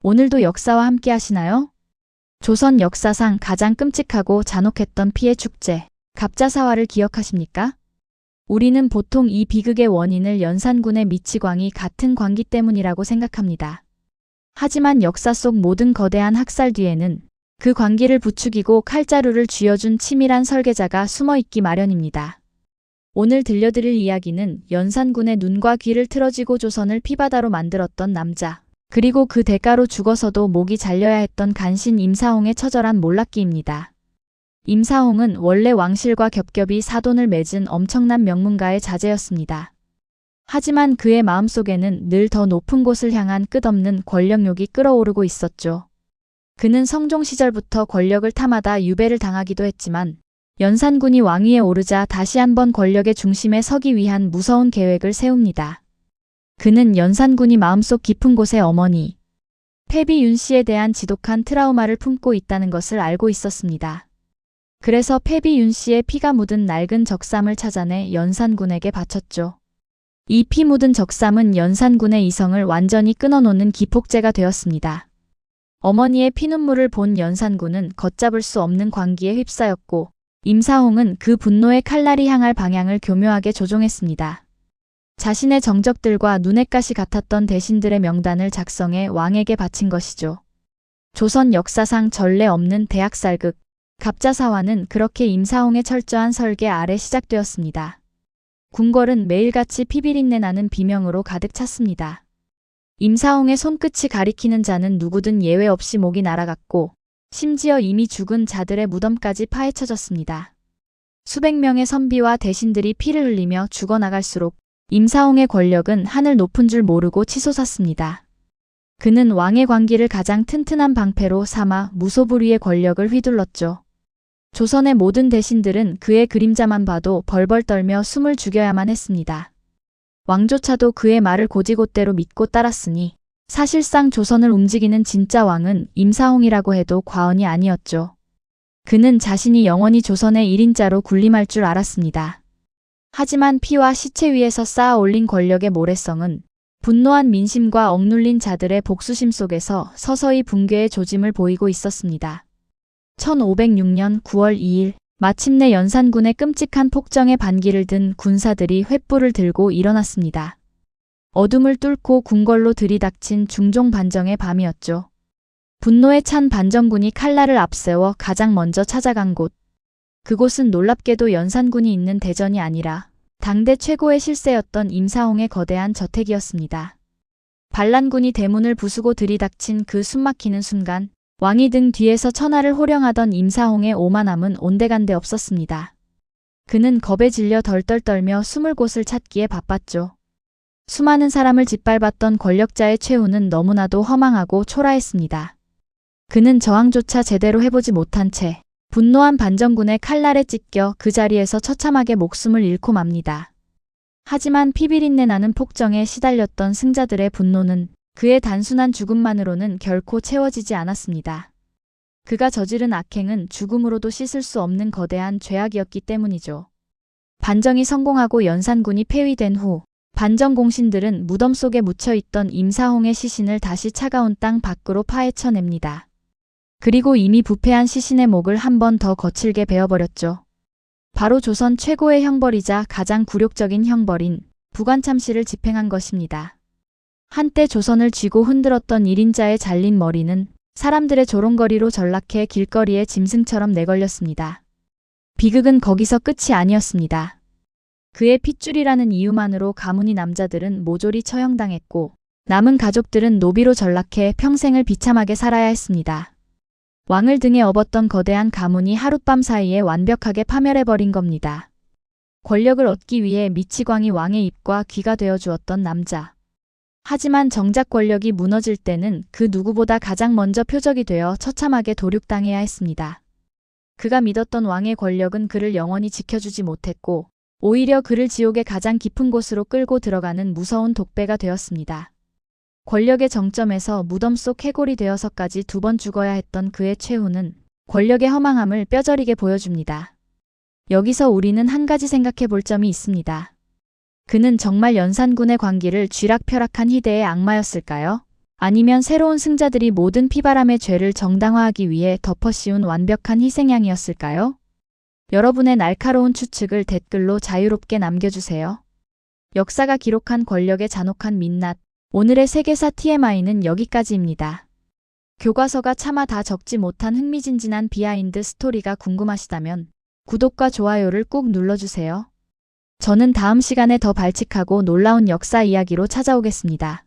오늘도 역사와 함께 하시나요? 조선 역사상 가장 끔찍하고 잔혹했던 피해 축제, 갑자사화를 기억하십니까? 우리는 보통 이 비극의 원인을 연산군의 미치광이 같은 광기 때문이라고 생각합니다. 하지만 역사 속 모든 거대한 학살 뒤에는 그 광기를 부추기고 칼자루를 쥐어준 치밀한 설계자가 숨어있기 마련입니다. 오늘 들려드릴 이야기는 연산군의 눈과 귀를 틀어쥐고 조선을 피바다로 만들었던 남자, 그리고 그 대가로 죽어서도 목이 잘려야 했던 간신 임사홍의 처절한 몰락기입니다. 임사홍은 원래 왕실과 겹겹이 사돈을 맺은 엄청난 명문가의 자제였습니다. 하지만 그의 마음속에는 늘 더 높은 곳을 향한 끝없는 권력욕이 끓어오르고 있었죠. 그는 성종 시절부터 권력을 탐하다 유배를 당하기도 했지만 연산군이 왕위에 오르자 다시 한번 권력의 중심에 서기 위한 무서운 계획을 세웁니다. 그는 연산군이 마음속 깊은 곳에 어머니, 패비 윤씨에 대한 지독한 트라우마를 품고 있다는 것을 알고 있었습니다. 그래서 패비 윤씨의 피가 묻은 낡은 적삼을 찾아내 연산군에게 바쳤죠. 이 피 묻은 적삼은 연산군의 이성을 완전히 끊어놓는 기폭제가 되었습니다. 어머니의 피눈물을 본 연산군은 걷잡을 수 없는 광기에 휩싸였고 임사홍은 그 분노의 칼날이 향할 방향을 교묘하게 조종했습니다. 자신의 정적들과 눈엣가시 같았던 대신들의 명단을 작성해 왕에게 바친 것이죠. 조선 역사상 전례 없는 대학살극, 갑자사화는 그렇게 임사홍의 철저한 설계 아래 시작되었습니다. 궁궐은 매일같이 피비린내 나는 비명으로 가득 찼습니다. 임사홍의 손끝이 가리키는 자는 누구든 예외 없이 목이 날아갔고 심지어 이미 죽은 자들의 무덤까지 파헤쳐졌습니다. 수백 명의 선비와 대신들이 피를 흘리며 죽어나갈수록 임사홍의 권력은 하늘 높은 줄 모르고 치솟았습니다. 그는 왕의 관기를 가장 튼튼한 방패로 삼아 무소불위의 권력을 휘둘렀죠. 조선의 모든 대신들은 그의 그림자만 봐도 벌벌 떨며 숨을 죽여야만 했습니다. 왕조차도 그의 말을 곧이곧대로 믿고 따랐으니 사실상 조선을 움직이는 진짜 왕은 임사홍이라고 해도 과언이 아니었죠. 그는 자신이 영원히 조선의 1인자로 군림할 줄 알았습니다. 하지만 피와 시체 위에서 쌓아 올린 권력의 모래성은 분노한 민심과 억눌린 자들의 복수심 속에서 서서히 붕괴의 조짐을 보이고 있었습니다. 1506년 9월 2일 마침내 연산군의 끔찍한 폭정에 반기를 든 군사들이 횃불을 들고 일어났습니다. 어둠을 뚫고 궁궐로 들이닥친 중종 반정의 밤이었죠. 분노에 찬 반정군이 칼날을 앞세워 가장 먼저 찾아간 곳. 그곳은 놀랍게도 연산군이 있는 대전이 아니라 당대 최고의 실세였던 임사홍의 거대한 저택이었습니다. 반란군이 대문을 부수고 들이닥친 그 숨막히는 순간 왕이 등 뒤에서 천하를 호령하던 임사홍의 오만함은 온데간데 없었습니다. 그는 겁에 질려 덜덜 떨며 숨을 곳을 찾기에 바빴죠. 수많은 사람을 짓밟았던 권력자의 최후는 너무나도 허망하고 초라했습니다. 그는 저항조차 제대로 해보지 못한 채 분노한 반정군의 칼날에 찢겨 그 자리에서 처참하게 목숨을 잃고 맙니다. 하지만 피비린내 나는 폭정에 시달렸던 승자들의 분노는 그의 단순한 죽음만으로는 결코 채워지지 않았습니다. 그가 저지른 악행은 죽음으로도 씻을 수 없는 거대한 죄악이었기 때문이죠. 반정이 성공하고 연산군이 폐위된 후 반정 공신들은 무덤 속에 묻혀있던 임사홍의 시신을 다시 차가운 땅 밖으로 파헤쳐냅니다. 그리고 이미 부패한 시신의 목을 한 번 더 거칠게 베어버렸죠. 바로 조선 최고의 형벌이자 가장 굴욕적인 형벌인 부관참시를 집행한 것입니다. 한때 조선을 쥐고 흔들었던 1인자의 잘린 머리는 사람들의 조롱거리로 전락해 길거리에 짐승처럼 내걸렸습니다. 비극은 거기서 끝이 아니었습니다. 그의 핏줄이라는 이유만으로 가문이 남자들은 모조리 처형당했고 남은 가족들은 노비로 전락해 평생을 비참하게 살아야 했습니다. 왕을 등에 업었던 거대한 가문이 하룻밤 사이에 완벽하게 파멸해버린 겁니다. 권력을 얻기 위해 미치광이 왕의 입과 귀가 되어주었던 남자. 하지만 정작 권력이 무너질 때는 그 누구보다 가장 먼저 표적이 되어 처참하게 도륙당해야 했습니다. 그가 믿었던 왕의 권력은 그를 영원히 지켜주지 못했고 오히려 그를 지옥의 가장 깊은 곳으로 끌고 들어가는 무서운 독배가 되었습니다. 권력의 정점에서 무덤 속 해골이 되어서까지 2번 죽어야 했던 그의 최후는 권력의 허망함을 뼈저리게 보여줍니다. 여기서 우리는 한 가지 생각해 볼 점이 있습니다. 그는 정말 연산군의 관기를 쥐락펴락한 희대의 악마였을까요? 아니면 새로운 승자들이 모든 피바람의 죄를 정당화하기 위해 덮어씌운 완벽한 희생양이었을까요? 여러분의 날카로운 추측을 댓글로 자유롭게 남겨주세요. 역사가 기록한 권력의 잔혹한 민낯. 오늘의 세계사 TMI는 여기까지입니다. 교과서가 차마 다 적지 못한 흥미진진한 비하인드 스토리가 궁금하시다면 구독과 좋아요를 꾹 눌러주세요. 저는 다음 시간에 더 발칙하고 놀라운 역사 이야기로 찾아오겠습니다.